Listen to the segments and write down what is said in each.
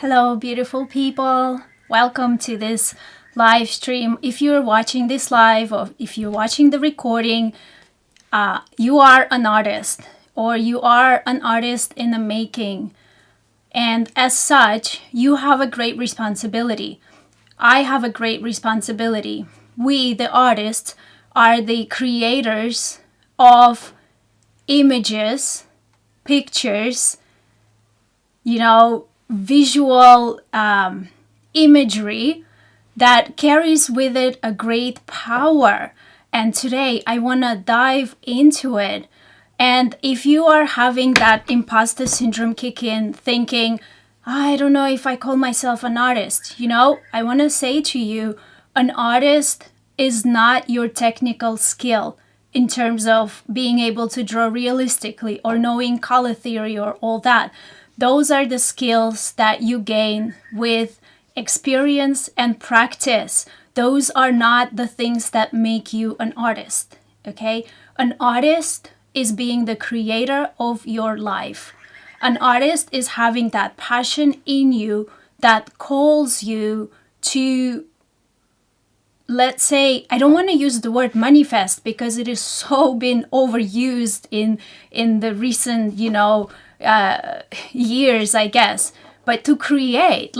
Hello, beautiful people. Welcome to this live stream. If you're watching this live or if you're watching the recording, you are an artist or you are an artist in the making. And as such, you have a great responsibility. I have a great responsibility. We, the artists, are the creators of images, pictures, visual imagery that carries with it a great power. And today I want to dive into it. And if you are having that imposter syndrome kick in, thinking, I don't know if I call myself an artist, I want to say to you, an artist is not your technical skill in terms of being able to draw realistically or knowing color theory or all that. Those are the skills that you gain with experience and practice. Those are not the things that make you an artist, okay? An artist is being the creator of your life. An artist is having that passion in you that calls you to, let's say, I don't want to use the word manifest because it is so been overused in the recent, years, I guess. But to create.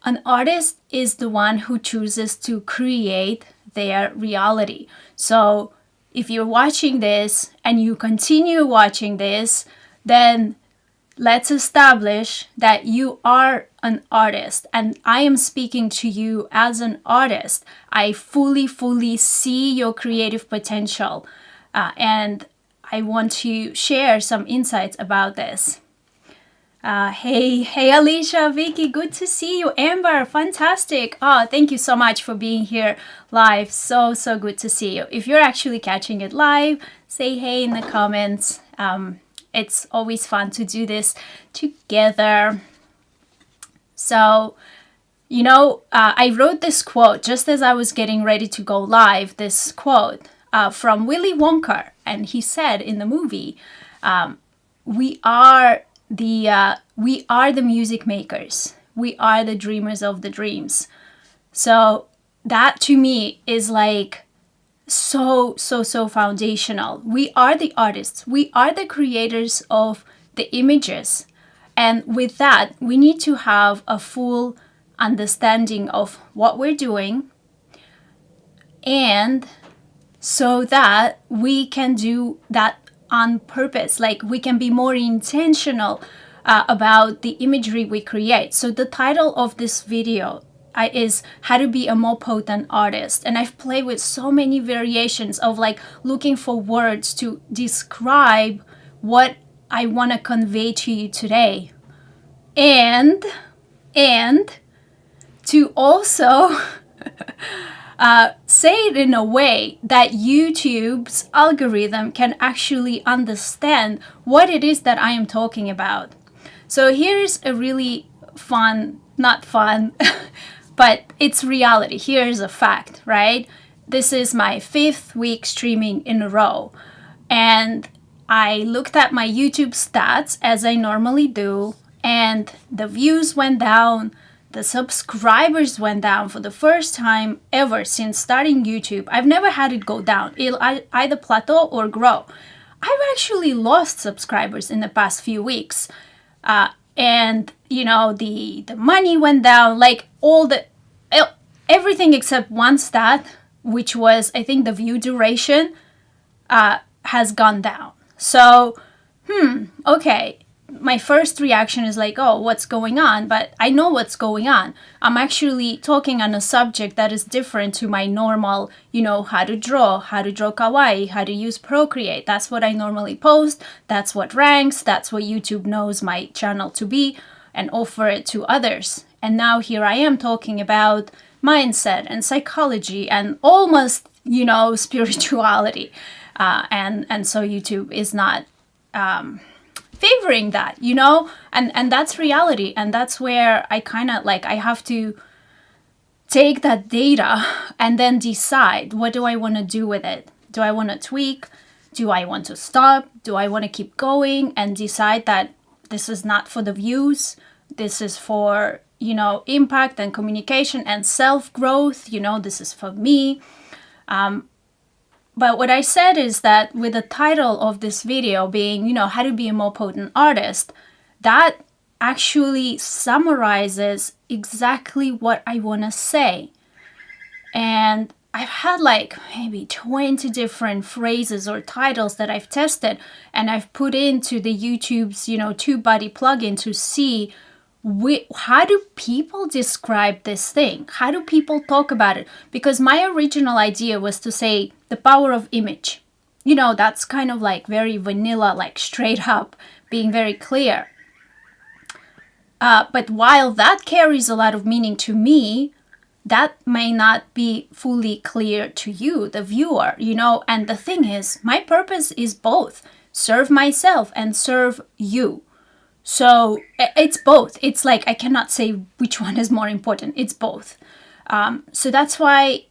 An artist is the one who chooses to create their reality. So if you're watching this and you continue watching this, then let's establish that you are an artist. And I am speaking to you as an artist. I fully see your creative potential. And I want to share some insights about this. Hey, Alicia, Vicky, good to see you. Amber, fantastic. Oh, thank you so much for being here live. So good to see you. If you're actually catching it live, say hey in the comments. It's always fun to do this together. So, I wrote this quote just as I was getting ready to go live, this quote from Willy Wonka. And he said in the movie, we are the music makers. We are the dreamers of the dreams. So that to me is like so foundational. We are the artists. We are the creators of the images. And with that, we need to have a full understanding of what we're doing, and so that we can do that on purpose. Like we can be more intentional about the imagery we create. So the title of this video is how to be a more potent artist. And I've played with so many variations of like looking for words to describe what I want to convey to you today. And to also say it in a way that YouTube's algorithm can actually understand what it is that I am talking about. So here's a really not fun, but it's reality. Here's a fact, right? This is my 5th week streaming in a row. And I looked at my YouTube stats as I normally do, and the views went down. The subscribers went down for the first time ever since starting YouTube. I've never had it go down. It'll either plateau or grow. I've actually lost subscribers in the past few weeks. And, the money went down, like everything except one stat, which was, I think, the view duration, has gone down. So, okay. My first reaction is like, oh, what's going on? But I know what's going on. I'm actually talking on a subject that is different to my normal, how to draw kawaii, how to use Procreate. That's what I normally post. That's what ranks. That's what YouTube knows my channel to be and offer it to others. And now here I am talking about mindset and psychology and almost, spirituality. And so YouTube is not favoring that, and that's reality. And that's where I kind of I have to take that data and then decide, what do I want to do with it? Do I want to tweak? Do I want to stop? Do I want to keep going and decide that this is not for the views? This is for, impact and communication and self-growth. This is for me. But what I said is that with the title of this video being, how to be a more potent artist, that actually summarizes exactly what I want to say. And I've had like maybe 20 different phrases or titles that I've tested, and I've put into the YouTube's, TubeBuddy plugin to see how do people describe this thing? How do people talk about it? Because my original idea was to say the power of image. That's kind of like very vanilla, like straight up, being very clear. But while that carries a lot of meaning to me, that may not be fully clear to you, the viewer, and the thing is, my purpose is both serve myself and serve you. So it's both. It's like I cannot say which one is more important. It's both. So that's why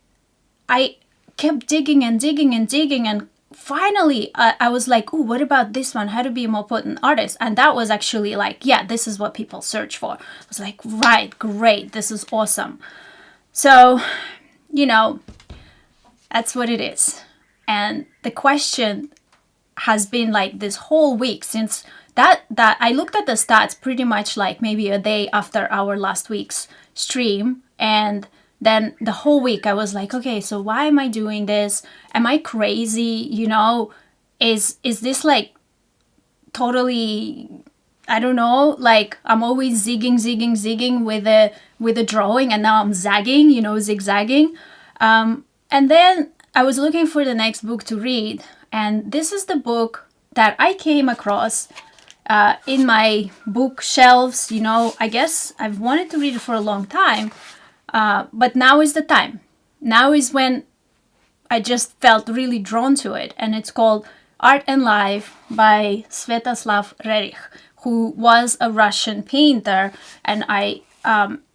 I kept digging and digging and digging, and finally I was like, oh, what about this one? How to be a more potent artist? And that was actually like, yeah, this is what people search for. I was like, right, great, this is awesome. So, that's what it is. And the question has been like this whole week since that I looked at the stats pretty much like maybe a day after our last week's stream. And then the whole week I was like, okay, so why am I doing this? Am I crazy? Is this like totally, I don't know, like I'm always zigging with the drawing, and now I'm zagging, zigzagging. And then I was looking for the next book to read, and this is the book that I came across in my bookshelves. I guess I've wanted to read it for a long time, but now is the time. Now is when I just felt really drawn to it, and it's called Art and Life by Sviatoslav Rerich, who was a Russian painter, and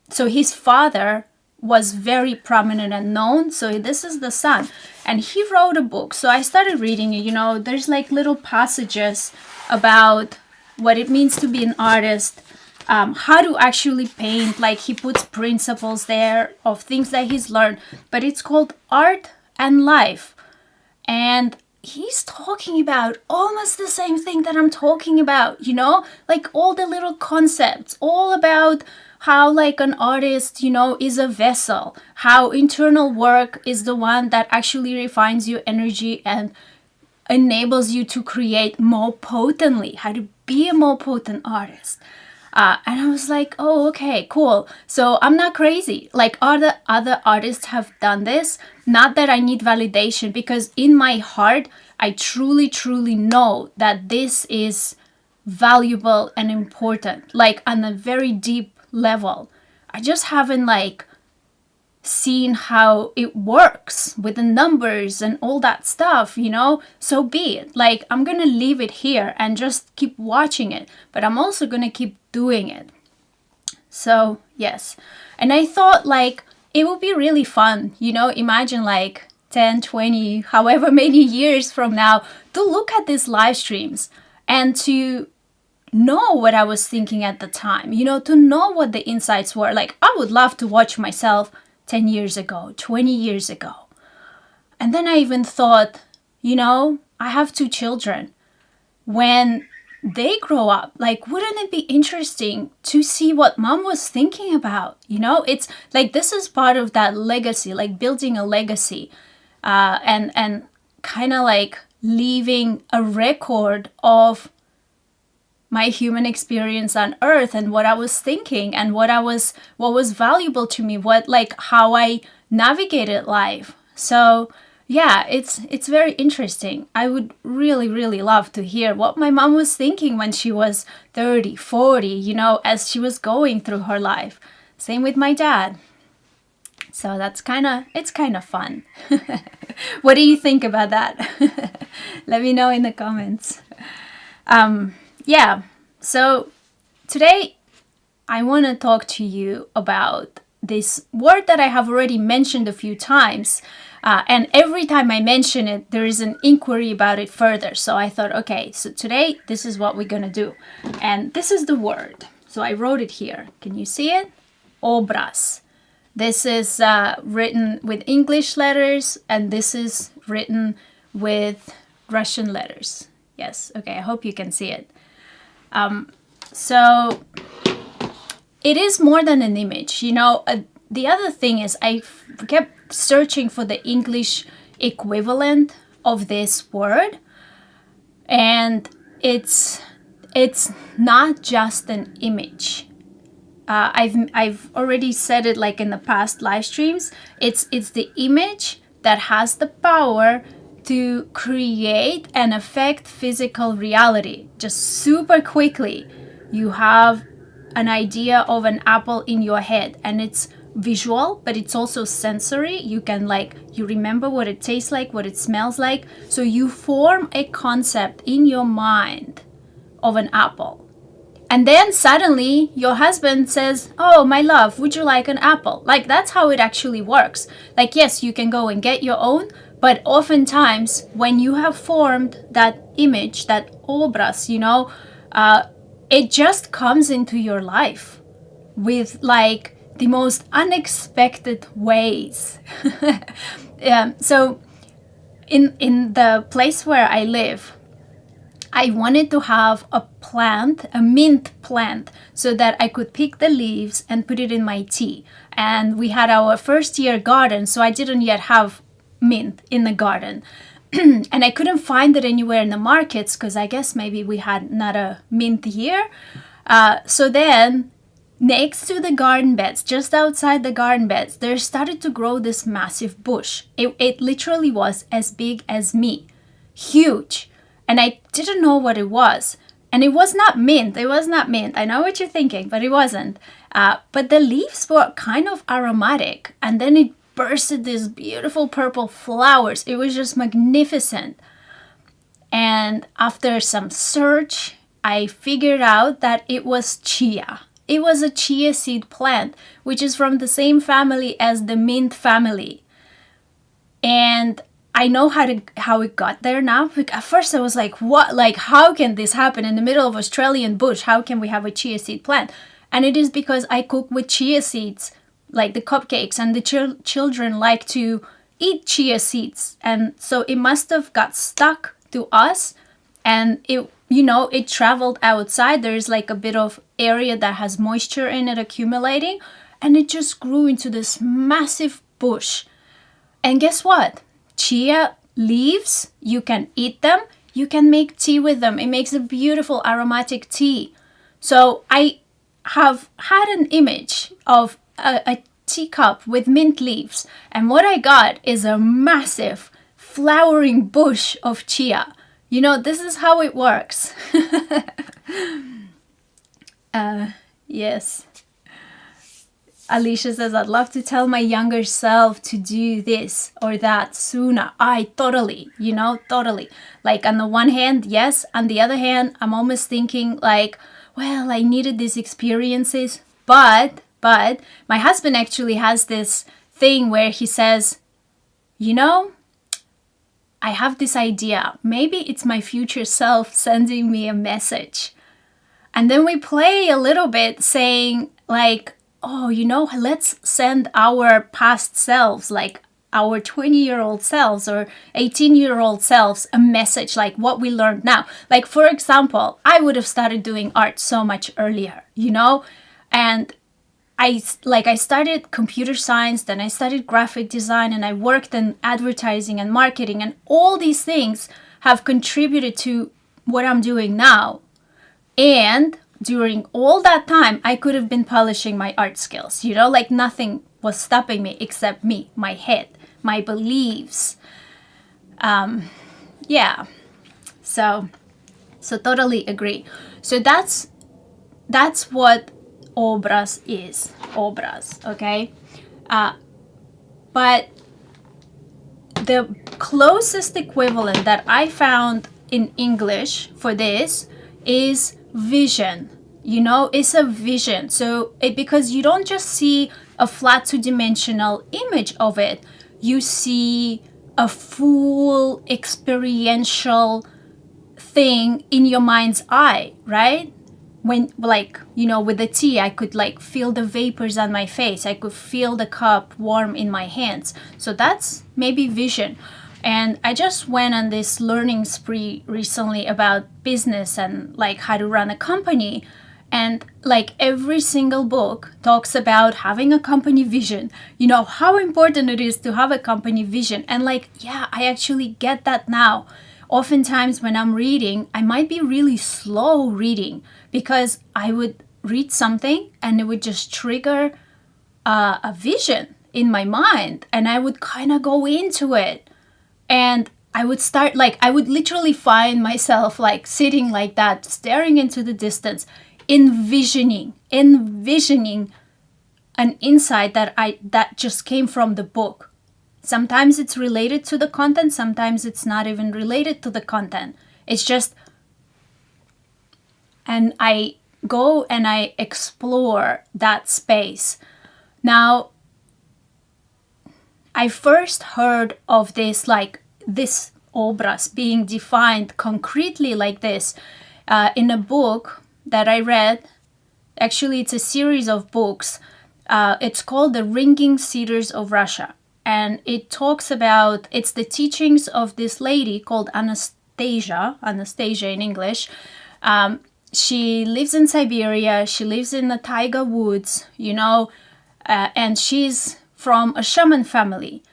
so his father was very prominent and known, so this is the son, and he wrote a book. So I started reading it. There's like little passages about what it means to be an artist, how to actually paint, like he puts principles there of things that he's learned, but it's called Art and Life, and he's talking about almost the same thing that I'm talking about, like all the little concepts, all about how like an artist, is a vessel, how internal work is the one that actually refines your energy and enables you to create more potently, how to be a more potent artist. And I was like, oh, okay, cool. So I'm not crazy. Like other artists have done this. Not that I need validation, because in my heart, I truly, truly know that this is valuable and important, like on a very deep level. I just haven't like seen how it works with the numbers and all that stuff, so be it. Like I'm gonna leave it here and just keep watching it, but I'm also gonna keep doing it. So yes, and I thought like it would be really fun, imagine like 10, 20, however many years from now, to look at these live streams and to know what I was thinking at the time, to know what the insights were. Like I would love to watch myself 10 years ago, 20 years ago. And then I even thought, I have 2 children. When they grow up, like, wouldn't it be interesting to see what mom was thinking about? It's like, this is part of that legacy, like building a legacy, and kind of like leaving a record of my human experience on earth and what I was thinking and what was valuable to me, how I navigated life. So yeah, it's very interesting. I would really, really love to hear what my mom was thinking when she was 30, 40, as she was going through her life. Same with my dad. So it's kind of fun. What do you think about that? Let me know in the comments. Yeah, so today I want to talk to you about this word that I have already mentioned a few times. And every time I mention it, there is an inquiry about it further. So I thought, okay, so today this is what we're going to do. And this is the word. So I wrote it here. Can you see it? Obraz. This is written with English letters, and this is written with Russian letters. Yes, okay, I hope you can see it. So it is more than an image. You know, the other thing is I kept searching for the English equivalent of this word, and it's not just an image. I've already said it like in the past live streams. It's the image that has the power to create and affect physical reality. Just super quickly, you have an idea of an apple in your head, and it's visual, but it's also sensory. You can you remember what it tastes like, what it smells like. So you form a concept in your mind of an apple. And then suddenly your husband says, "Oh, my love, would you like an apple?" Like, that's how it actually works. Like, yes, you can go and get your own, but oftentimes when you have formed that image, that obraz, you know, it just comes into your life with like the most unexpected ways. So in the place where I live, I wanted to have a plant, a mint plant, so that I could pick the leaves and put it in my tea. And we had our first year garden, so I didn't yet have mint in the garden. And I couldn't find it anywhere in the markets because I guess maybe we had not a mint year. So then next to the garden beds, just outside the garden beds, there started to grow this massive bush. It literally was as big as me, huge. And I didn't know what it was. And it was not mint. It was not mint. I know what you're thinking, but it wasn't. But the leaves were kind of aromatic. And then it bursted these beautiful purple flowers. It was just magnificent. And after some search, I figured out that it was chia. It was a chia seed plant, which is from the same family as the mint family. And I know how it got there now. At first I was like, what? Like, how can this happen in the middle of Australian bush? How can we have a chia seed plant? And it is because I cook with chia seeds, like the cupcakes, and the children like to eat chia seeds. And so it must have got stuck to us, and it traveled outside. There's like a bit of area that has moisture in it accumulating, and it just grew into this massive bush. And guess what? Chia leaves, you can eat them, you can make tea with them. It makes a beautiful aromatic tea. So I have had an image of a teacup with mint leaves, and what I got is a massive flowering bush of chia. You know, this is how it works. Yes. Alicia says, I'd love to tell my younger self to do this or that sooner. Totally. Like, on the one hand, yes. On the other hand, I'm almost thinking like, well, I needed these experiences. But my husband actually has this thing where he says, I have this idea. Maybe it's my future self sending me a message. And then we play a little bit saying like, oh, let's send our past selves, like our 20-year-old selves or 18-year-old selves, a message like what we learned now. Like, for example, I would have started doing art so much earlier, and I started computer science, then I studied graphic design, and I worked in advertising and marketing, and all these things have contributed to what I'm doing now. And during all that time, I could have been polishing my art skills, like nothing was stopping me except me, my head, my beliefs. Yeah. So totally agree. So that's what obraz is. Obraz, okay? But the closest equivalent that I found in English for this is vision. It's a vision. So because you don't just see a flat two-dimensional image of it, you see a full experiential thing in your mind's eye, right? when, like, you know, with the tea, I could like feel the vapors on my face. I could feel the cup warm in my hands. So that's maybe vision. And I just went on this learning spree recently about business and like how to run a company. And like every single book talks about having a company vision, you know, how important it is to have a company vision. And like, yeah, I actually get that now. Oftentimes when I'm reading, I might be really slow reading because I would read something and it would just trigger a vision in my mind, and I would kind of go into it. And I would start, like, I would literally find myself like sitting like that, staring into the distance, envisioning an insight that just came from the book. Sometimes it's related to the content, sometimes it's not even related to the content. It's just, and I go and I explore that space. Now, I first heard of this, like this obraz being defined concretely like this, in a book that I read. Actually, it's a series of books. It's called The Ringing Cedars of Russia. And it talks about, it's the teachings of this lady called Anastasia in English. She lives in Siberia. She lives in the taiga woods, you know, and she's from a shaman family.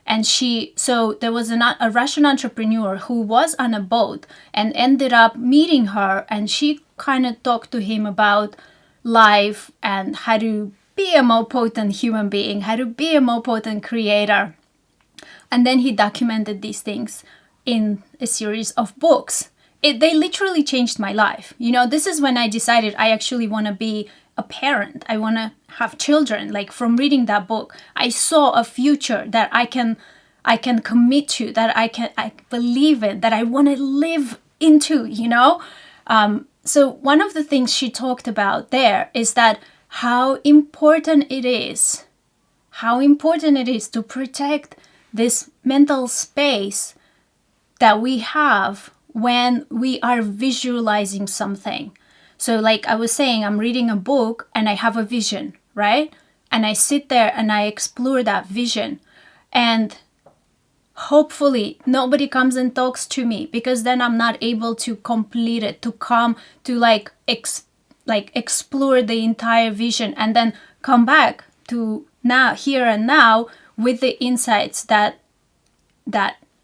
And so there was a Russian entrepreneur who was on a boat and ended up meeting her, and she kind of talked to him about life and how to be a more potent human being, how to be a more potent creator. And then he documented these things in a series of books. They literally changed my life. You know, this is when I decided I actually want to be a parent. I want to have children. Like, from reading that book, I saw a future that I can commit to, that I believe in, that I want to live into, you know? So one of the things she talked about there is that how important it is to protect this mental space that we have when we are visualizing something. So like I was saying, I'm reading a book and I have a vision, right? And I sit there and I explore that vision. And hopefully nobody comes and talks to me, because then I'm not able to complete it, to come to explore the entire vision and then come back to now, here and now, with the insights that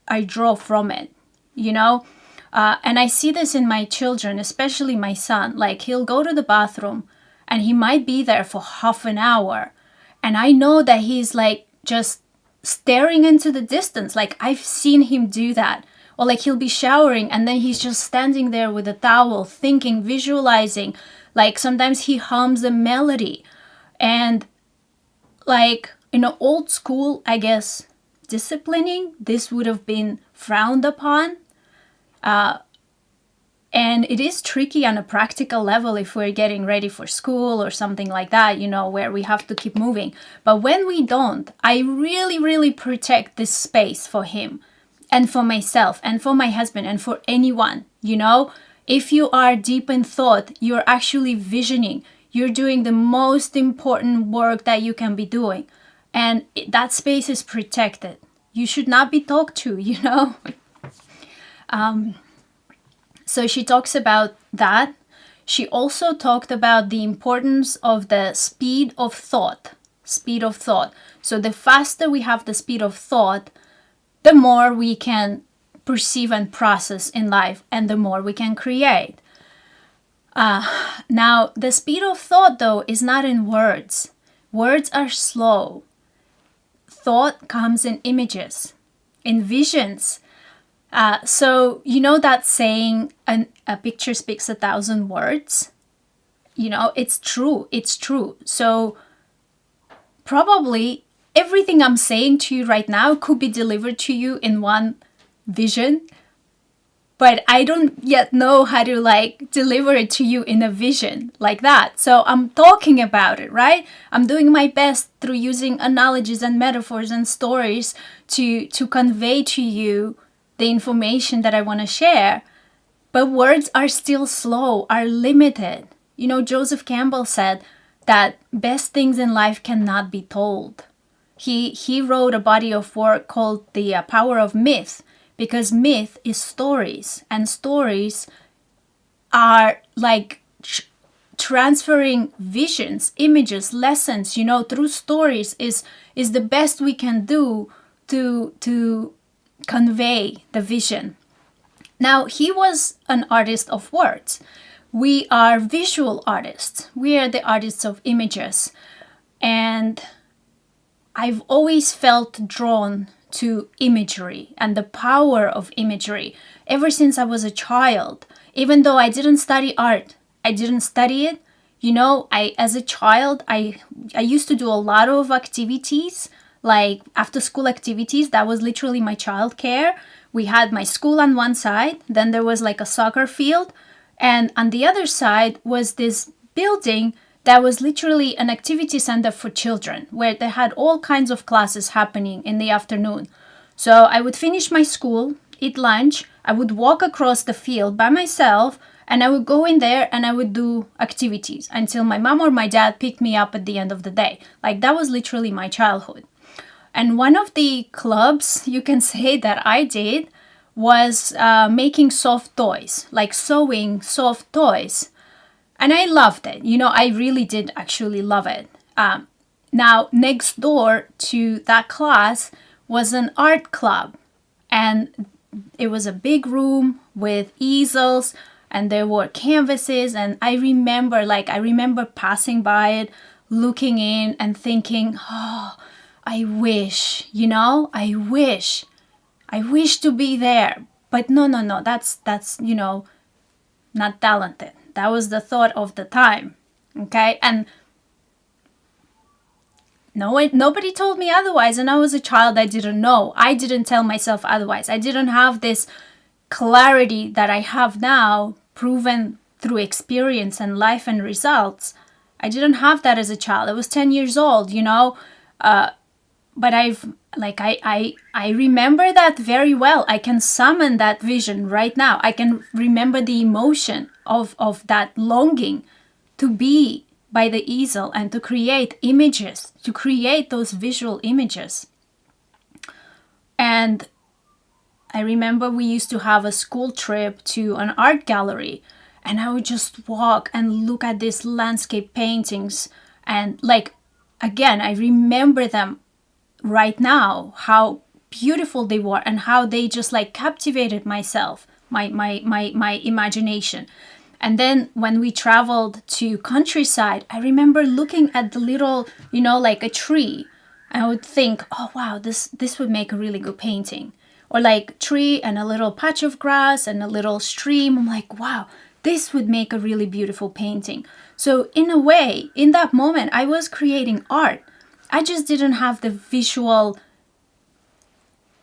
I draw from it, you know? And I see this in my children, especially my son. Like, he'll go to the bathroom and he might be there for half an hour. And I know that he's like just staring into the distance. Like, I've seen him do that. Or like, he'll be showering and then he's just standing there with a towel, thinking, visualizing. Like, sometimes he hums a melody. And like, in an old school, I guess, disciplining, this would have been frowned upon. And it is tricky on a practical level if we're getting ready for school or something like that, you know, where we have to keep moving. But when we don't, I really, really protect this space for him and for myself and for my husband and for anyone, you know. If you are deep in thought, you're actually visioning. You're doing the most important work that you can be doing. And that space is protected. You should not be talked to, you know. So she talks about that. She also talked about the importance of the speed of thought. So the faster we have the speed of thought, the more we can perceive and process in life, and the more we can create. Now, the speed of thought, though, is not in words. Words are slow. Thought comes in images, in visions. So, you know that saying, a picture speaks 1,000 words? You know, it's true. So probably everything I'm saying to you right now could be delivered to you in one vision, but I don't yet know how to like deliver it to you in a vision like that. So I'm talking about it, right? I'm doing my best through using analogies and metaphors and stories to convey to you the information that I want to share. But words are still slow, are limited. You know, Joseph Campbell said that best things in life cannot be told. He wrote a body of work called The Power of Myth, because myth is stories, and stories are like transferring visions, images, lessons, you know, through stories is the best we can do to convey the vision. Now, he was an artist of words. We are visual artists. We are the artists of images. And I've always felt drawn to imagery and the power of imagery ever since I was a child. Even though I didn't study art, I didn't study it. You know, as a child, I used to do a lot of activities, like after school activities. That was literally my childcare. We had my school on one side, then there was like a soccer field, and on the other side was this building that was literally an activity center for children, where they had all kinds of classes happening in the afternoon. So I would finish my school, eat lunch, I would walk across the field by myself, and I would go in there and I would do activities until my mom or my dad picked me up at the end of the day. Like, that was literally my childhood. And one of the clubs, you can say, that I did was making soft toys, like sewing soft toys. And I loved it. You know, I really did actually love it. Now, next door to that class was an art club. And it was a big room with easels, and there were canvases. And I remember passing by it, looking in and thinking, oh, I wish, you know, I wish to be there. But no, that's, you know, not talented. That was the thought of the time, okay? And nobody told me otherwise. And I was a child, I didn't know. I didn't tell myself otherwise. I didn't have this clarity that I have now, proven through experience and life and results. I didn't have that as a child. I was 10 years old, you know? But I remember that very well. I can summon that vision right now. I can remember the emotion of that longing to be by the easel and to create images, to create those visual images. And I remember we used to have a school trip to an art gallery, and I would just walk and look at these landscape paintings. And like, again, I remember them right now, how beautiful they were and how they just like captivated myself, my imagination. And then when we traveled to countryside, I remember looking at the little, you know, like a tree. I would think, oh wow, this would make a really good painting. Or like tree and a little patch of grass and a little stream. I'm like, wow, this would make a really beautiful painting. So in a way, in that moment, I was creating art. I just didn't have the visual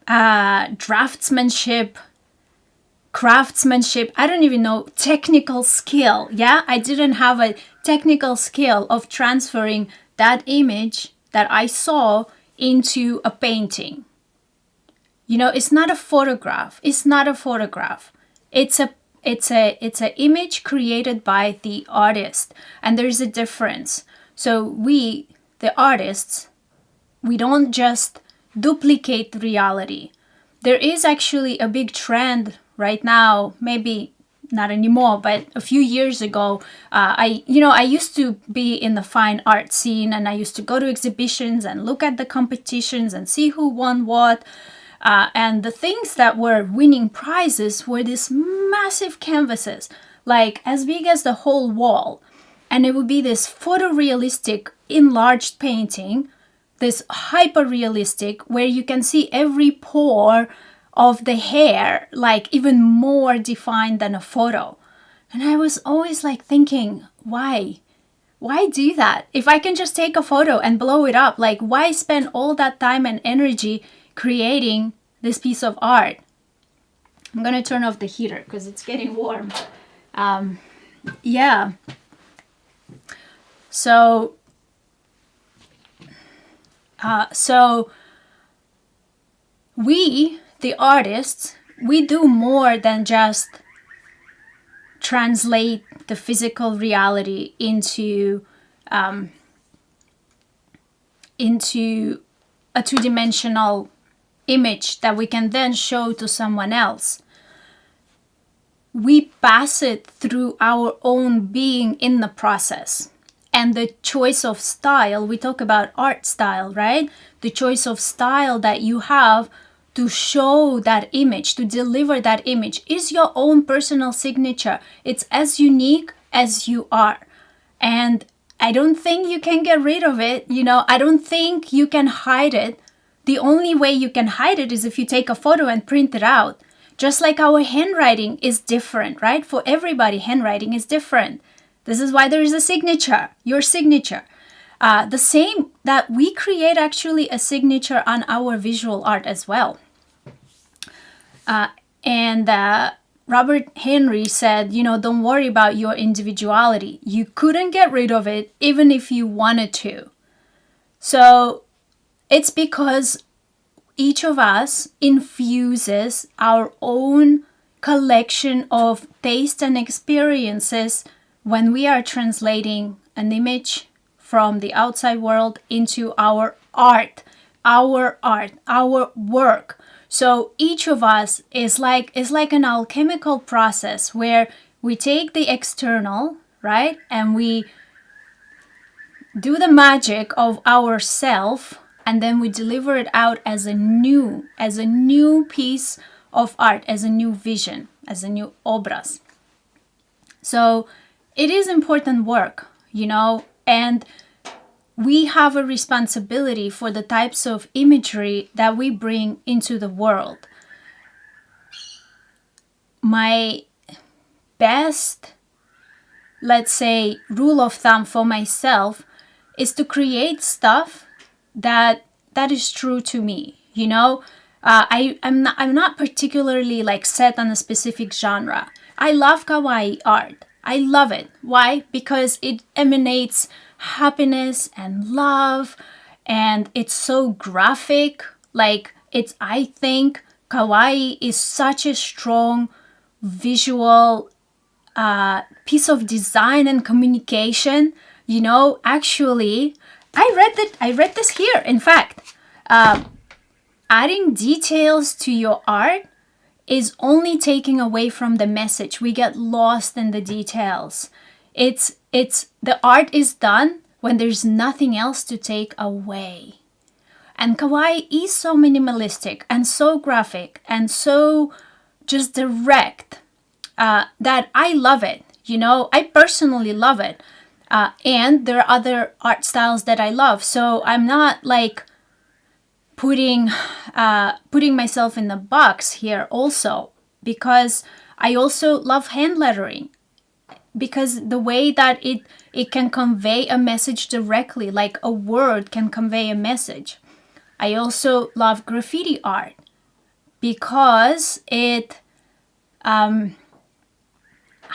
craftsmanship, I don't even know, technical skill. Yeah, I didn't have a technical skill of transferring that image that I saw into a painting. You know, it's not a photograph. It's an image created by the artist, and there's a difference. So we, the artists, we don't just duplicate reality. There is actually a big trend right now, maybe not anymore, but a few years ago, I used to be in the fine art scene, and I used to go to exhibitions and look at the competitions and see who won what. And the things that were winning prizes were these massive canvases, like as big as the whole wall. And it would be this photorealistic enlarged painting, this hyper-realistic, where you can see every pore of the hair, like even more defined than a photo. And I was always like thinking, why? Why do that? If I can just take a photo and blow it up, like why spend all that time and energy creating this piece of art? I'm gonna turn off the heater because it's getting warm. Yeah. So we, the artists, we do more than just translate the physical reality into a two-dimensional image that we can then show to someone else. We pass it through our own being in the process. And the choice of style, we talk about art style, right? The choice of style that you have to show that image, to deliver that image, is your own personal signature. It's as unique as you are. And I don't think you can get rid of it. I don't think you can hide it. The only way you can hide it is if you take a photo and print it out. Just like our handwriting is different, right? For everybody, handwriting is different. This is why there is a signature, your signature. The same that we create actually a signature on our visual art as well. And Robert Henry said, don't worry about your individuality. You couldn't get rid of it even if you wanted to. So it's because each of us infuses our own collection of taste and experiences when we are translating an image from the outside world into our art, our work. So each of us is like an alchemical process where we take the external, right? And we do the magic of ourself, and then we deliver it out as a new piece of art, as a new vision, as a new obraz. So it is important work, and we have a responsibility for the types of imagery that we bring into the world. My best, let's say, rule of thumb for myself is to create stuff that is true to me. I'm not particularly set on a specific genre. I love kawaii art. I love it. Why? Because it emanates happiness and love, and it's so graphic. I think kawaii is such a strong visual piece of design and communication. Actually, I read this here. In fact, adding details to your art is only taking away from the message. We get lost in the details. It's the art is done when there's nothing else to take away. And kawaii is so minimalistic and so graphic and so just direct that I love it. I personally love it. And there are other art styles that I love. So I'm not putting myself in the box here also, because I also love hand lettering, because the way that it can convey a message directly, like a word can convey a message. I also love graffiti art because it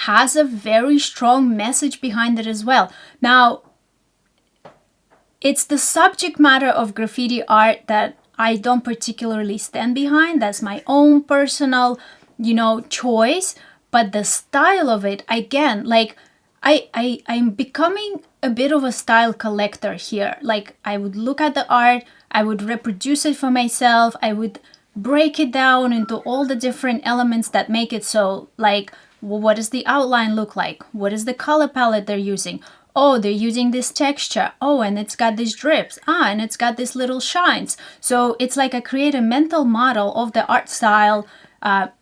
has a very strong message behind it as well. Now, it's the subject matter of graffiti art that I don't particularly stand behind. That's my own personal, choice. But the style of it, again, I'm becoming a bit of a style collector here. I would look at the art, I would reproduce it for myself, I would break it down into all the different elements that make it so. What does the outline look like? What is the color palette they're using? Oh, they're using this texture. Oh, and it's got these drips. And it's got these little shines. So it's like I create a mental model of the art style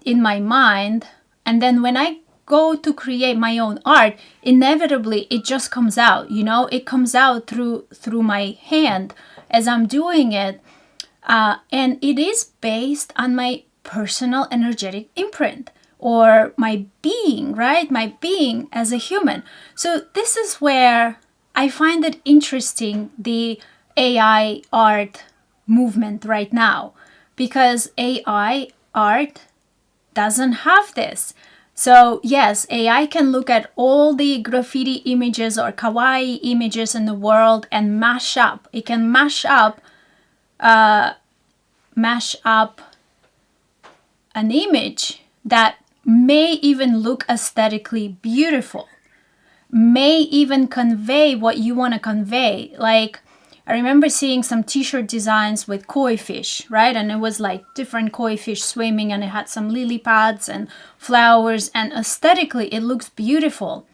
in my mind. And then when I go to create my own art, inevitably it just comes out. It comes out through my hand as I'm doing it. And it is based on my personal energetic imprint, or my being, right? My being as a human. So this is where I find it interesting, the AI art movement right now, because AI art doesn't have this. So yes, AI can look at all the graffiti images or kawaii images in the world and mash up. It can mash up an image that may even look aesthetically beautiful, may even convey what you want to convey. Like, I remember seeing some t-shirt designs with koi fish, right? And it was like different koi fish swimming, and it had some lily pads and flowers, and aesthetically it looks beautiful.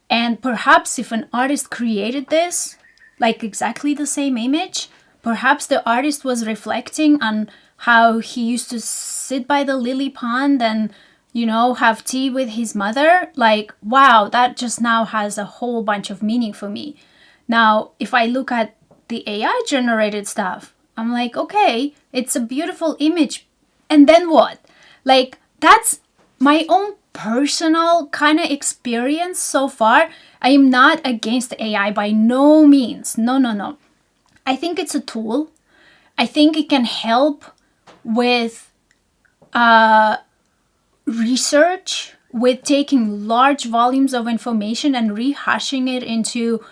And perhaps if an artist created this, like exactly the same image, perhaps the artist was reflecting on how he used to sit by the lily pond and, you know, have tea with his mother. Like, wow, that just now has a whole bunch of meaning for me. Now, if I look at the AI generated stuff, I'm like, okay, it's a beautiful image. And then what? Like, that's my own personal kind of experience so far. I am not against AI by no means. No, no, no. I think it's a tool. I think it can help with research, with taking large volumes of information and rehashing it into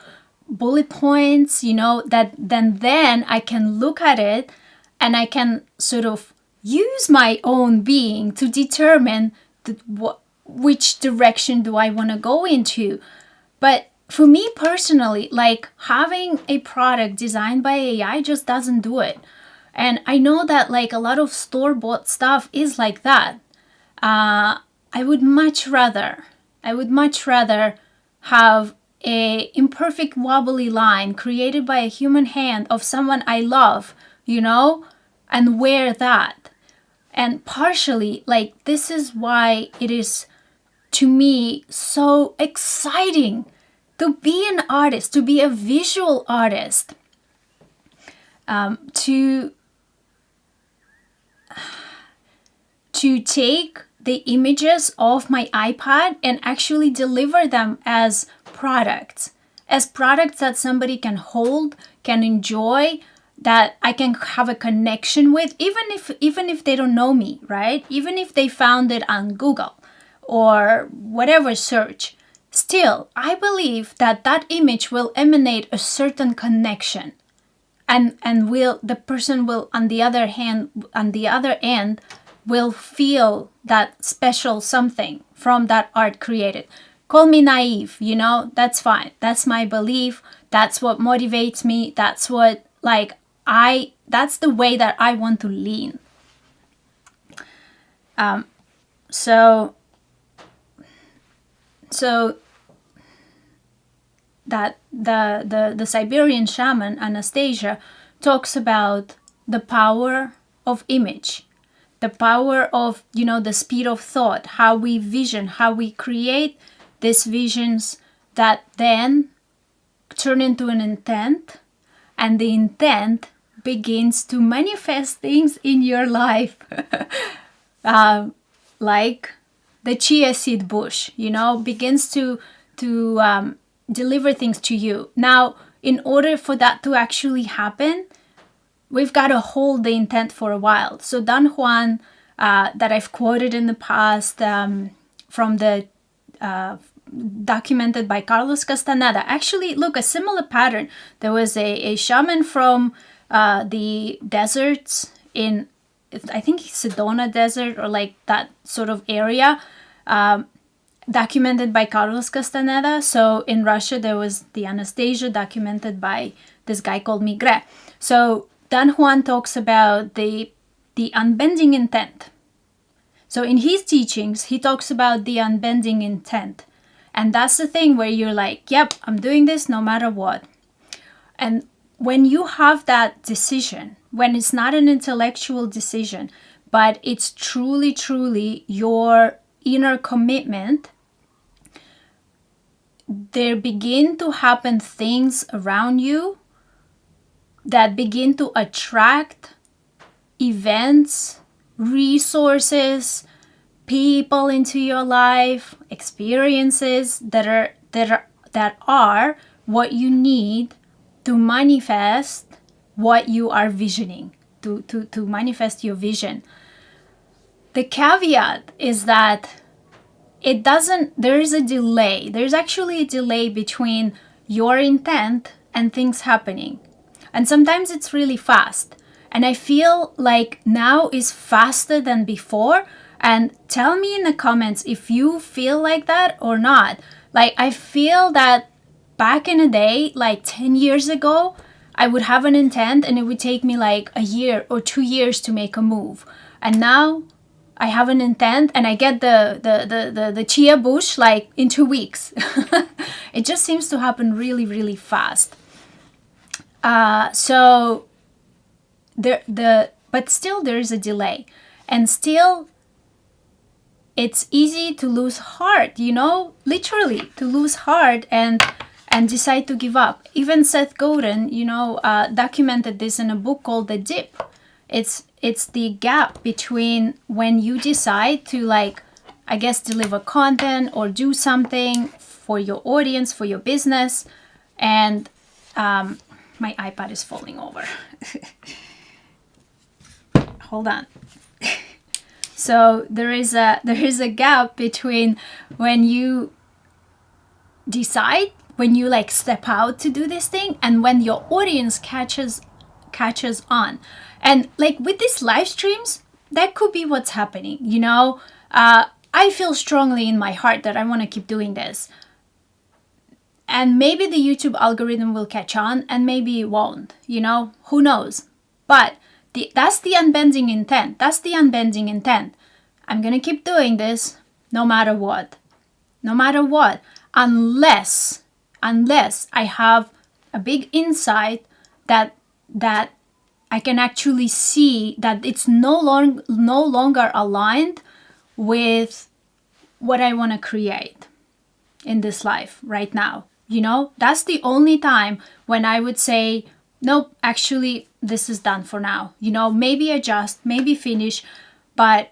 bullet points, you know, that then I can look at it and I can sort of use my own being to determine which direction do I want to go into. But for me personally, like, having a product designed by AI just doesn't do it. And I know that like a lot of store-bought stuff is like that. I would much rather have a imperfect wobbly line created by a human hand of someone I love, you know, and wear that. And partially, like, this is why it is, to me, so exciting to be an artist, to be a visual artist, to take the images off my iPad and actually deliver them as products that somebody can hold, can enjoy, that I can have a connection with, even if they don't know me, right? Even if they found it on Google or whatever search. Still, I believe that image will emanate a certain connection, and the person will on the other end will feel that special something from that art created. Call me naive, you know, that's fine. That's my belief. That's what motivates me. That's what, like, that's the way that I want to lean. So that the Siberian shaman Anastasia talks about the power of image, the power of, you know, the speed of thought, how we vision, how we create these visions that then turn into an intent, and the intent begins to manifest things in your life. Like the chia seed bush, you know, begins to deliver things to you. Now, in order for that to actually happen, we've got to hold the intent for a while. So Don Juan, that I've quoted in the past, from the documented by Carlos Castaneda. Actually, look, a similar pattern. There was a shaman from the deserts in, I think, Sedona Desert, or like that sort of area, documented by Carlos Castaneda. So in Russia, there was the Anastasia, documented by this guy called Migre. So Don Juan talks about the unbending intent. So in his teachings, he talks about the unbending intent. And that's the thing where you're like, yep, I'm doing this no matter what. And when you have that decision, when it's not an intellectual decision, but it's truly, truly your inner commitment, there begin to happen things around you that begin to attract events, resources, people into your life, experiences that are what you need to manifest what you are visioning, to manifest your vision. The caveat is that there is a delay. There's actually a delay between your intent and things happening. And sometimes it's really fast. And I feel like now is faster than before. And tell me in the comments if you feel like that or not. Like, I feel that back in the day, like 10 years ago, I would have an intent and it would take me like a year or 2 years to make a move. And now I have an intent and I get the chia bush like in 2 weeks. It just seems to happen really, really fast. So but still there is a delay, and still it's easy to lose heart, literally to lose heart and decide to give up. Even Seth Godin, documented this in a book called The Dip. It's the gap between when you decide to, like, I guess, deliver content or do something for your audience, for your business, and my iPad is falling over. Hold on. So there is a gap between when you decide, when you like step out to do this thing, and when your audience catches on. And like with these live streams, that could be what's happening. I feel strongly in my heart that I want to keep doing this. And maybe the YouTube algorithm will catch on and maybe it won't, who knows? But that's the unbending intent. I'm going to keep doing this no matter what. Unless I have a big insight that I can actually see that it's no longer aligned with what I want to create in this life right now. That's the only time when I would say, nope, actually, this is done for now. Maybe adjust, maybe finish, but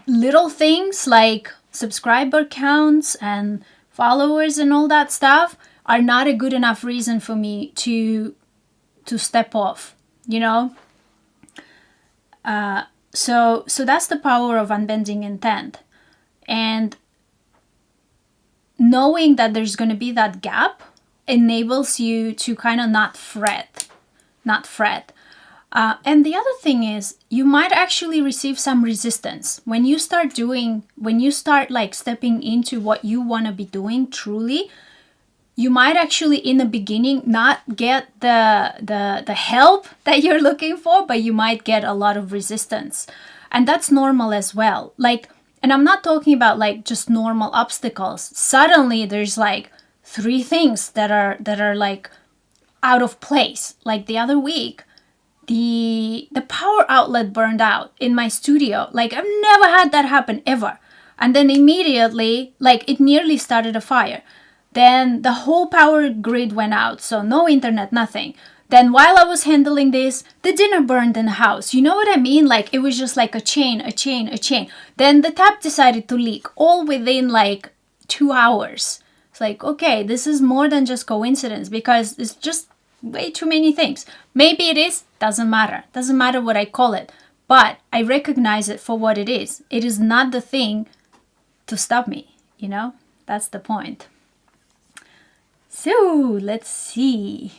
little things like subscriber counts and followers and all that stuff are not a good enough reason for me to step off, So that's the power of unbending intent. And knowing that there's going to be that gap enables you to kind of not fret. And the other thing is, you might actually receive some resistance when you start like stepping into what you want to be doing truly. You might actually in the beginning not get the help that you're looking for, but you might get a lot of resistance. And that's normal as well. And I'm not talking about like just normal obstacles. Suddenly there's like 3 things that are like out of place. Like the other week, the power outlet burned out in my studio. Like, I've never had that happen ever. And then immediately, like, it nearly started a fire. Then the whole power grid went out, so no internet, nothing. Then while I was handling this, the dinner burned in the house. You know what I mean? Like, it was just like a chain. Then the tap decided to leak, all within like 2 hours. It's like, okay, this is more than just coincidence, because it's just way too many things. Maybe it is, doesn't matter. Doesn't matter what I call it. But I recognize it for what it is. It is not the thing to stop me, That's the point. So, let's see.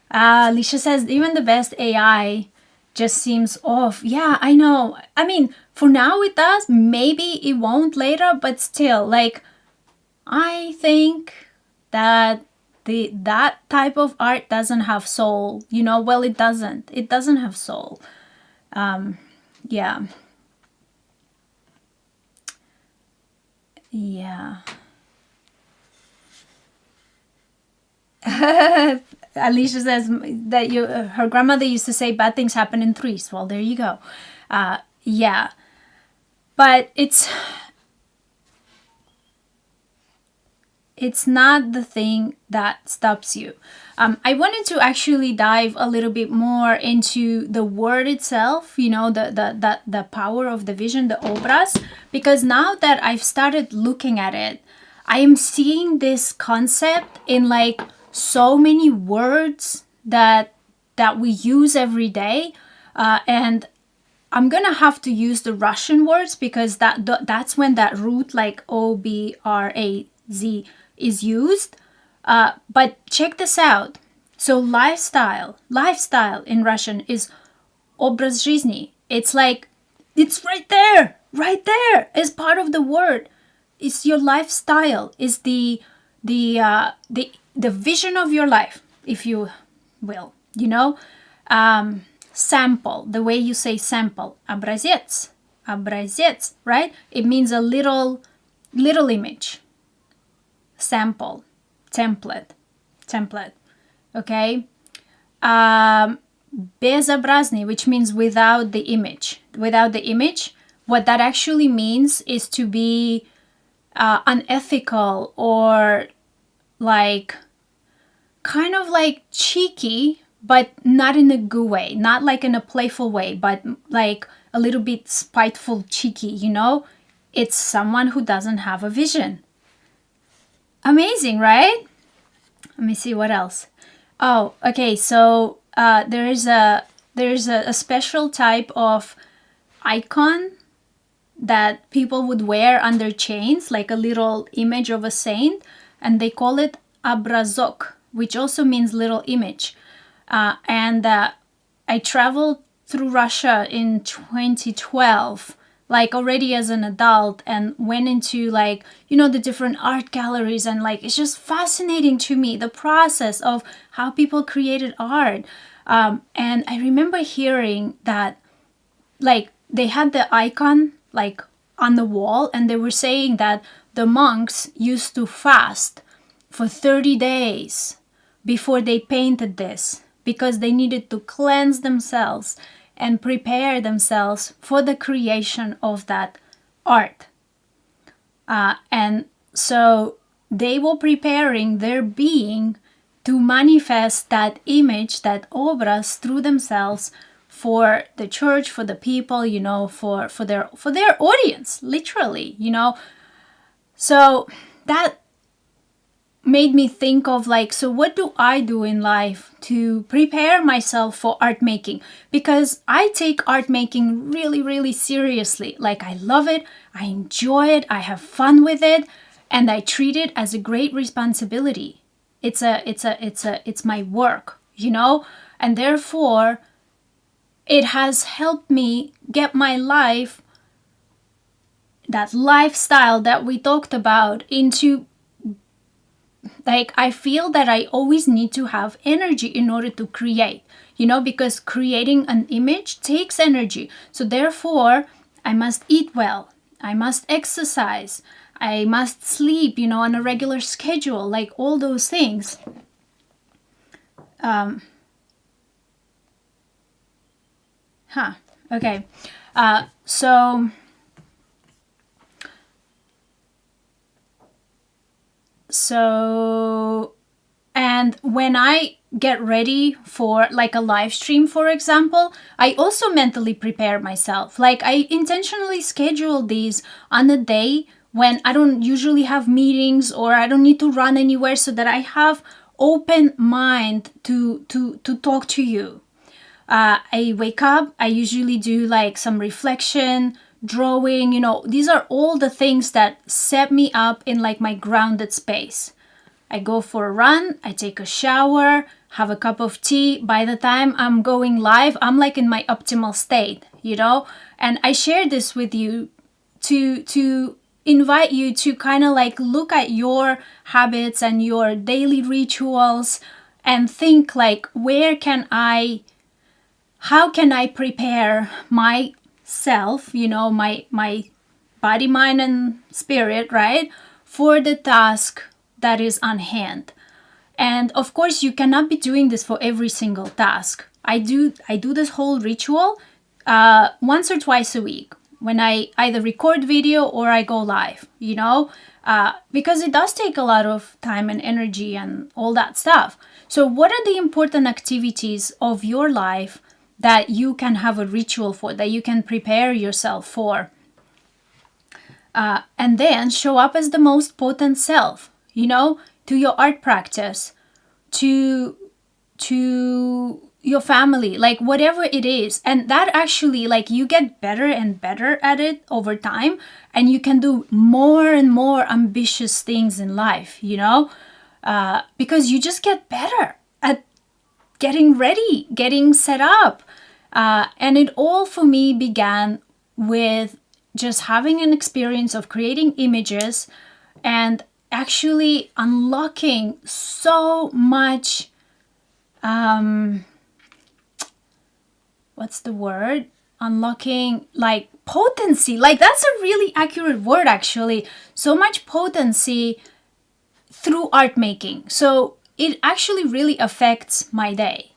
Alicia says, even the best AI just seems off. Yeah, I know. I mean, for now it does. Maybe it won't later, but still, like, I think that that type of art doesn't have soul. Well, it doesn't. It doesn't have soul. Yeah. Yeah. Alicia says that her grandmother used to say bad things happen in threes. Well, there you go. Yeah. But it's not the thing that stops you. I wanted to actually dive a little bit more into the word itself, the power of the vision, the obraz, because now that I've started looking at it, I am seeing this concept in like so many words that we use every day, and I'm gonna have to use the Russian words because that's when that root like obraz is used. But check this out. So lifestyle in Russian is obraz жизни. It's like It's right there. Right there. It's part of the word. It's your lifestyle. It's the vision of your life, if you will. You know, sample. The way you say sample, образец, образец, right? It means a little image. Sample, template, okay? Безобразный, which means without the image. Without the image, what that actually means is to be unethical, or like kind of like cheeky, but not in a good way, not like in a playful way, but like a little bit spiteful, cheeky, you know? It's someone who doesn't have a vision. Amazing, right? Let me see what else. Oh, okay. So there's a special type of icon that people would wear under chains, like a little image of a saint, and they call it obrazok, which also means little image. And I traveled through Russia in 2012, like already as an adult, and went into like, you know, the different art galleries, and like it's just fascinating to me, the process of how people created art. And I remember hearing that like they had the icon like on the wall, and they were saying that the monks used to fast for 30 days before they painted this, because they needed to cleanse themselves and prepare themselves for the creation of that art. And so they were preparing their being to manifest that image, that obraz, through themselves for the church, for the people, you know, for their audience, literally, you know. So that made me think of like, so what do I do in life to prepare myself for art making? Because I take art making really, really seriously. Like I love it, I enjoy it, I have fun with it, and I treat it as a great responsibility. It's my work, you know, and therefore it has helped me get my life, that lifestyle that we talked about, into like, I feel that I always need to have energy in order to create, you know, because creating an image takes energy. So therefore, I must eat well, I must exercise, I must sleep, you know, on a regular schedule, like all those things. Okay. So, and when I get ready for like a live stream, for example, I also mentally prepare myself. Like I intentionally schedule these on a day when I don't usually have meetings or I don't need to run anywhere, so that I have open mind to talk to you. I wake up, I usually do like some reflection, drawing, you know, these are all the things that set me up in like my grounded space. I go for a run, I take a shower, have a cup of tea. By the time I'm going live, I'm like in my optimal state, you know? And I share this with you to invite you to kind of like look at your habits and your daily rituals and think like, how can I prepare myself, you know, my body, mind, and spirit, right, for the task that is on hand. And of course, you cannot be doing this for every single task. I do this whole ritual once or twice a week when I either record video or I go live, you know, because it does take a lot of time and energy and all that stuff. So what are the important activities of your life that you can have a ritual for, that you can prepare yourself for? And then show up as the most potent self, you know, to your art practice, to your family, like whatever it is. And that actually, like, you get better and better at it over time, and you can do more and more ambitious things in life, you know, because you just get better at getting ready, getting set up. And it all for me began with just having an experience of creating images and actually unlocking so much, what's the word? Unlocking like potency. Like that's a really accurate word actually. So much potency through art making. So it actually really affects my day.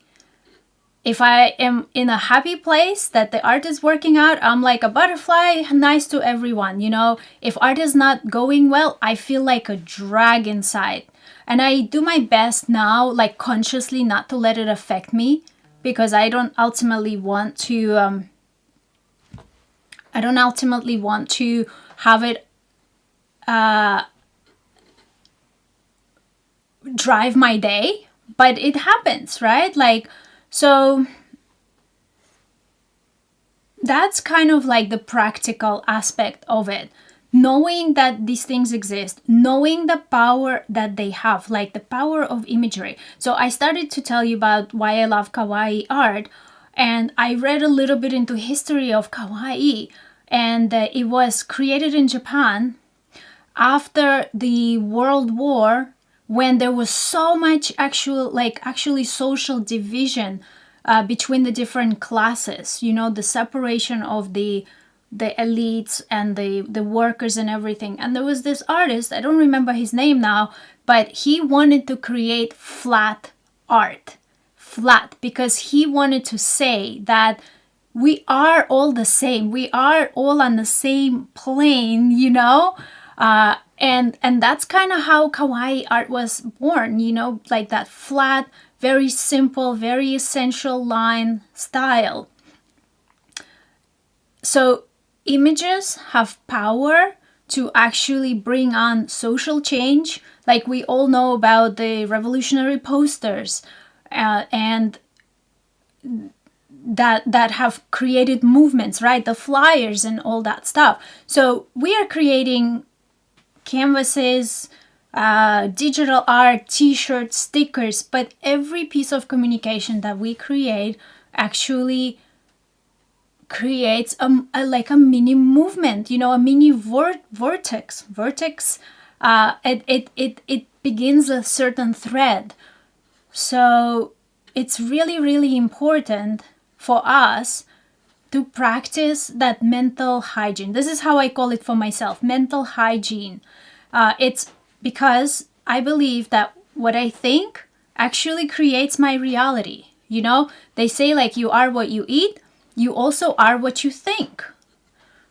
If I am in a happy place that the art is working out, I'm like a butterfly, nice to everyone, you know. If art is not going well, I feel like a drag inside. And I do my best now, like consciously not to let it affect me, because I don't ultimately want to have it drive my day, but it happens, right? Like, so that's kind of like the practical aspect of it. Knowing that these things exist, knowing the power that they have, like the power of imagery. So I started to tell you about why I love kawaii art, and I read a little bit into history of kawaii, and it was created in Japan after the World War, when there was so much actually social division between the different classes, you know, the separation of the elites and the workers and everything. And there was this artist, I don't remember his name now, but he wanted to create flat art. Flat, because he wanted to say that we are all the same. We are all on the same plane, you know? And that's kind of how kawaii art was born, you know, like that flat, very simple, very essential line style. So images have power to actually bring on social change. Like we all know about the revolutionary posters and that have created movements, right? The flyers and all that stuff. So we are creating canvases, digital art, t-shirts, stickers, but every piece of communication that we create actually creates like a mini movement, you know, a mini vortex. It begins a certain thread. So it's really, really important for us to practice that mental hygiene. This is how I call it for myself, mental hygiene. It's because I believe that what I think actually creates my reality. You know, they say like you are what you eat, you also are what you think.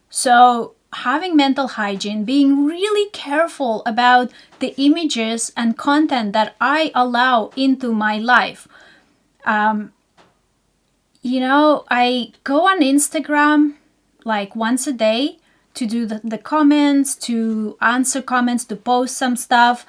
So having mental hygiene, being really careful about the images and content that I allow into my life. You know, I go on Instagram like once a day to do the comments, to answer comments, to post some stuff.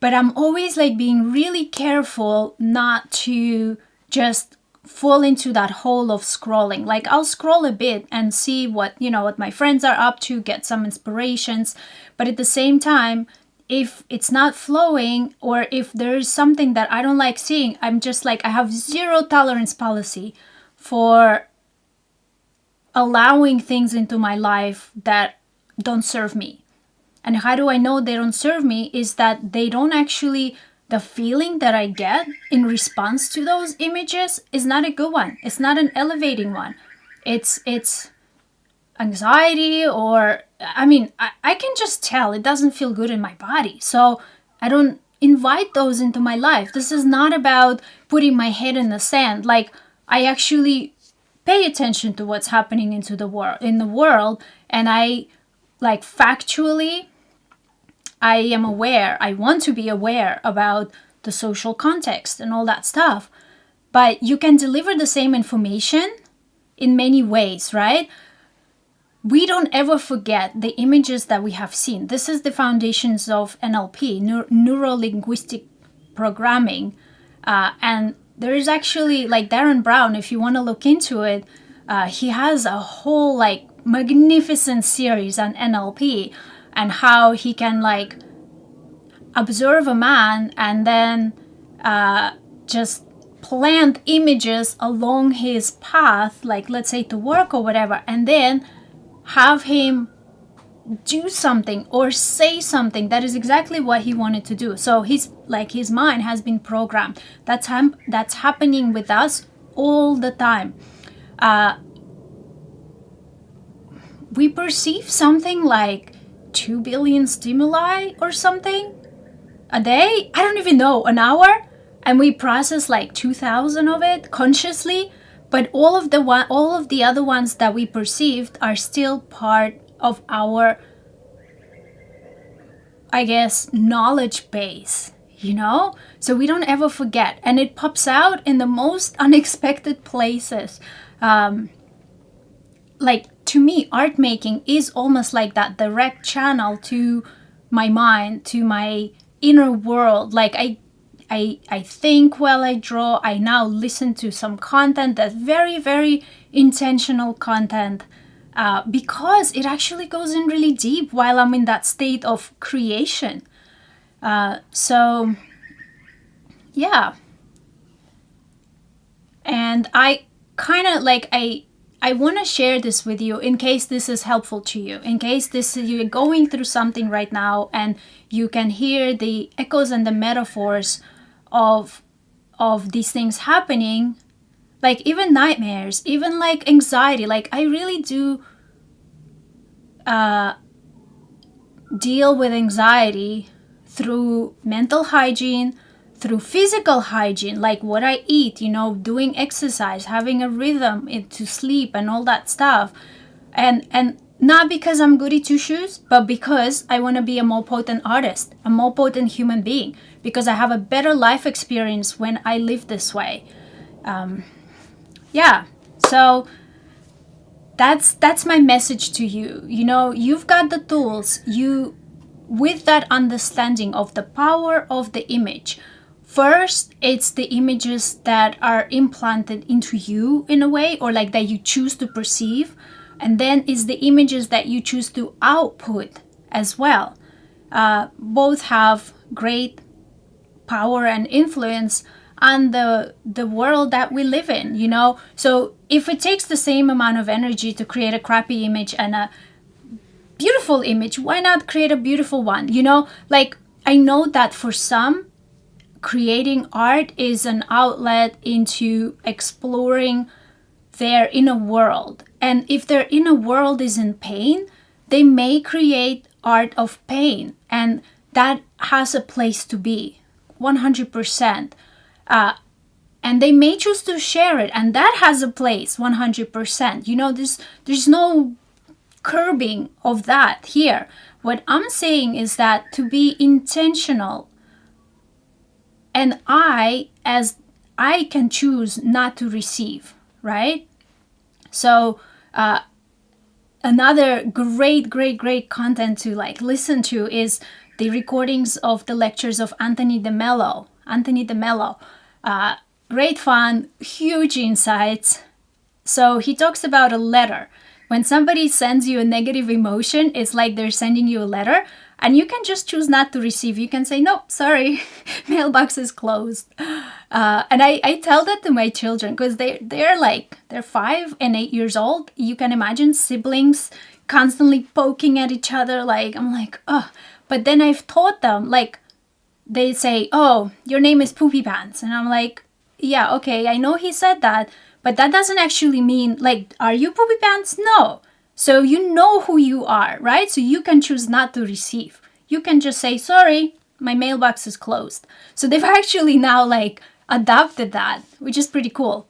But I'm always like being really careful not to just fall into that hole of scrolling. Like I'll scroll a bit and see what my friends are up to, get some inspirations. But at the same time, if it's not flowing or if there's something that I don't like seeing, I'm just like, I have zero tolerance policy for allowing things into my life that don't serve me. And how do I know they don't serve me is that they don't actually, the feeling that I get in response to those images is not a good one. It's not an elevating one. It's anxiety, or I can just tell it doesn't feel good in my body. So I don't invite those into my life. This is not about putting my head in the sand. Like I actually pay attention to what's happening in the world, and I like factually I am aware. I want to be aware about the social context and all that stuff. But you can deliver the same information in many ways, right? We don't ever forget the images that we have seen. This is the foundations of NLP, neuro-linguistic programming. And there is actually, like Darren Brown, if you want to look into it, he has a whole like magnificent series on NLP and how he can like observe a man and then just plant images along his path, like let's say to work or whatever, and then have him do something or say something that is exactly what he wanted to do. So his mind has been programmed. That's happening with us all the time. We perceive something like 2 billion stimuli or something a day. I don't even know, an hour, and we process like 2,000 of it consciously. But all of the other ones that we perceived are still part of our, I guess, knowledge base, so we don't ever forget, and it pops out in the most unexpected places. Like, to me, art making is almost like that direct channel to my mind, to my inner world. Like, I think while I draw. I now listen to some content that's very, very intentional content, because it actually goes in really deep while I'm in that state of creation. So, yeah. And I kind of like, I want to share this with you in case this is helpful to you, in case you're going through something right now and you can hear the echoes and the metaphors of these things happening, like even nightmares, even like anxiety. Like, I really do deal with anxiety through mental hygiene, through physical hygiene, like what I eat, doing exercise, having a rhythm to sleep and all that stuff. And not because I'm goody two shoes, but because I want to be a more potent artist, a more potent human being, because I have a better life experience when I live this way. Yeah. So that's my message to you. You've got the tools. With that understanding of the power of the image. First, it's the images that are implanted into you in a way, or like that you choose to perceive. And then it's the images that you choose to output as well. Both have great power and influence on the world that we live in, So if it takes the same amount of energy to create a crappy image and a beautiful image, why not create a beautiful one? Like, I know that for some, creating art is an outlet into exploring their inner world. And if their inner world is in pain, they may create art of pain. And that has a place to be, 100%. And they may choose to share it, and that has a place, 100%. There's no curbing of that here. What I'm saying is that to be intentional, and I can choose not to receive, right? So another great content to like listen to is the recordings of the lectures of Anthony DeMello. Great fun, huge insights. So he talks about a letter. When somebody sends you a negative emotion, it's like they're sending you a letter, and you can just choose not to receive. You can say, nope, sorry, mailbox is closed. And I tell that to my children because they're 5 and 8 years old. You can imagine siblings constantly poking at each other. Like, I'm like, oh. But then I've taught them, like, they say, oh, your name is Poopy Pants. And I'm like, yeah, okay, I know he said that, but that doesn't actually mean, like, are you Poopy Pants? No. So you know who you are, right? So you can choose not to receive. You can just say, sorry, my mailbox is closed. So they've actually now, like, adopted that, which is pretty cool.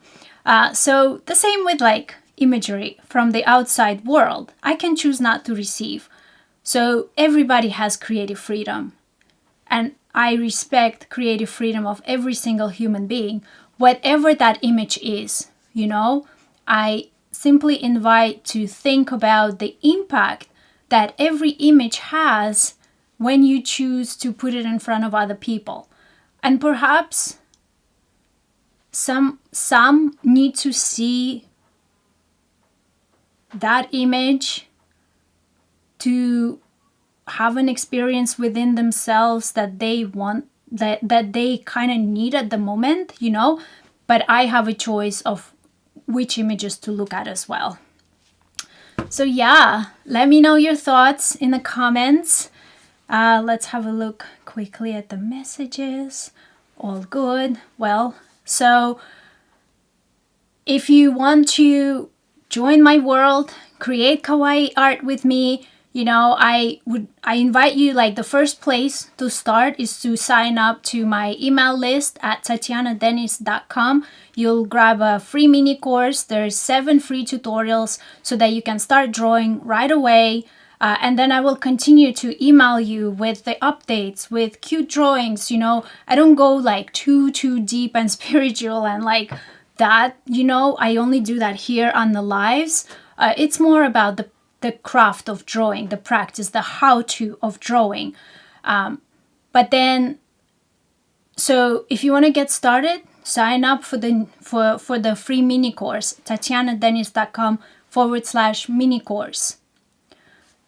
So the same with, like, imagery from the outside world. I can choose not to receive. So everybody has creative freedom. And I respect creative freedom of every single human being, whatever that image is, I simply invite to think about the impact that every image has when you choose to put it in front of other people. And perhaps some need to see that image to have an experience within themselves that they want, that they kind of need at the moment, but I have a choice of which images to look at as well. So yeah, let me know your thoughts in the comments. Let's have a look quickly at the messages. All good. Well, so if you want to join my world, create kawaii art with me, I invite you, like, the first place to start is to sign up to my email list at tatianadenis.com. You'll grab a free mini course. There's 7 free tutorials so that you can start drawing right away. And then I will continue to email you with the updates, with cute drawings. I don't go like too deep and spiritual and like that. I only do that here on the lives. It's more about the craft of drawing, the practice, the how-to of drawing. But then, so if you want to get started, sign up for the free mini course, tatianadenis.com/mini course.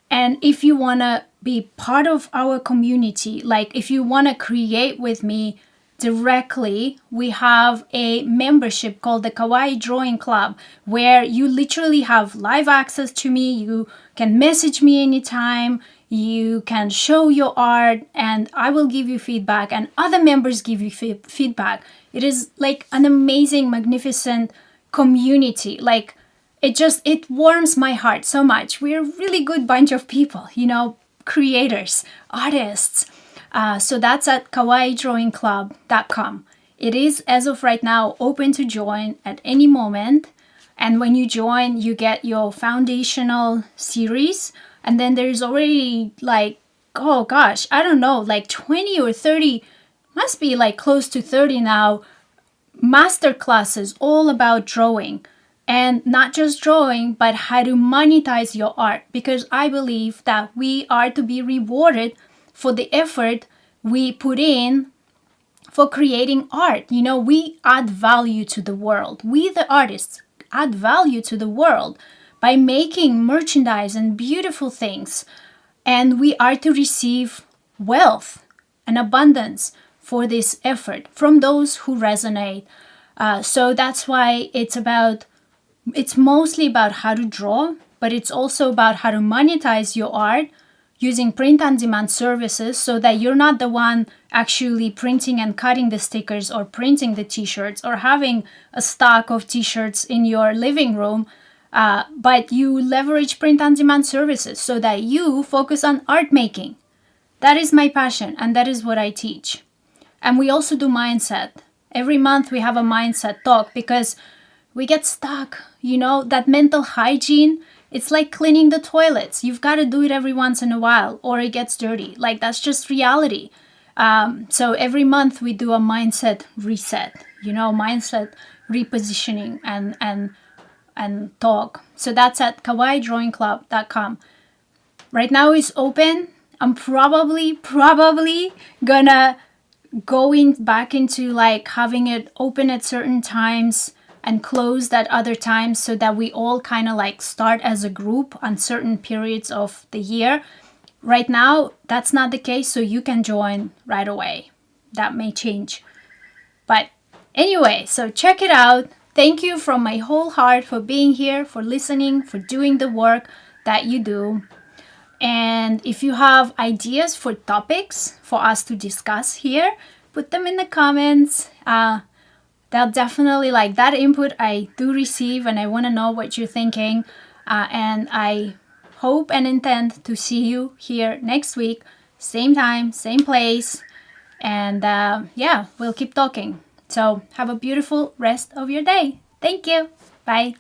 And if you want to be part of our community, like if you want to create with me directly, we have a membership called the Kawaii Drawing Club, where you literally have live access to me. You can message me anytime. You can show your art and I will give you feedback, and other members give you feedback. It is like an amazing, magnificent community. Like, it warms my heart so much. We're a really good bunch of people, creators, artists. So that's at kawaiidrawingclub.com. It is, as of right now, open to join at any moment. And when you join, you get your foundational series. And then there's already like, oh gosh, I don't know, like 20 or 30, must be like close to 30 now, master classes all about drawing. And not just drawing, but how to monetize your art. Because I believe that we are to be rewarded for the effort we put in for creating art. We add value to the world. We, the artists, add value to the world by making merchandise and beautiful things. And we are to receive wealth and abundance for this effort from those who resonate. So that's why it's mostly about how to draw, but it's also about how to monetize your art using print-on-demand services, so that you're not the one actually printing and cutting the stickers or printing the t-shirts or having a stock of t-shirts in your living room, but you leverage print-on-demand services so that you focus on art making. That is my passion, and that is what I teach. And we also do mindset. Every month we have a mindset talk because we get stuck, that mental hygiene. It's like cleaning the toilets. You've got to do it every once in a while or it gets dirty. Like, that's just reality. So every month we do a mindset reset, mindset repositioning and talk. So that's at kawaiidrawingclub.com. Right now it's open. I'm probably gonna go back into like having it open at certain times and closed at other times, so that we all kind of like start as a group on certain periods of the year. Right now, that's not the case, so you can join right away. That may change. But anyway, so check it out. Thank you from my whole heart for being here, for listening, for doing the work that you do. And if you have ideas for topics for us to discuss here, put them in the comments. They'll definitely like that input. I do receive, and I want to know what you're thinking. And I hope and intend to see you here next week, same time, same place. And we'll keep talking. So have a beautiful rest of your day. Thank you. Bye.